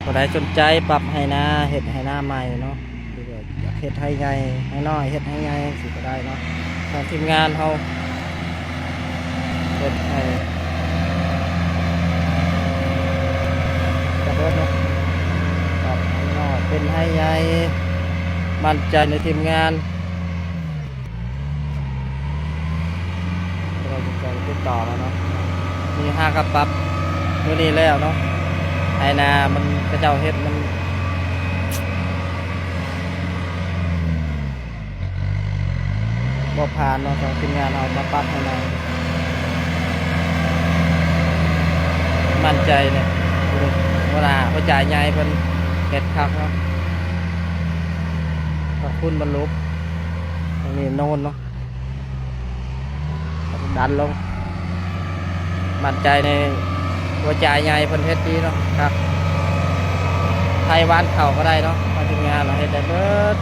ผู้ใดสนใจปรับให้หน้าเฮ็ดให้หน้าใหม่เนาะหรือว่าอยากเฮ็ดให้ใหญ่ให้น้อยเฮ็ดให้ใหญ่สิก็ได้เนาะทางทีมงานเฮาเฮ็ดให้กระเบิดเนาะปรับให้น้อยเป็นให้ใหญ่มั่นใจในทีมงานเราจะติดต่อมาเนาะมี5กับปรับมื้อนี้แล้วเนาะให้นามันกระเจ้าเฮ็ดมันบ่ผ่านเนาะทางทีมงานเอามาปรับให้นามั่นใจเนี่ยเวลาเขาจ่ายใหญ่เพิ่นเฮ็ดคักเนาะขอบคุณบรรลุตรงนี้โน่นเนาะดันลงมั่นใจในหัวจ่ายใหญ่เพิ่นเฮ็ดดีเนาะครับไทยบ้านเข่าก็ได้เนาะมาทีมงานเราเฮ็ดได้เบิด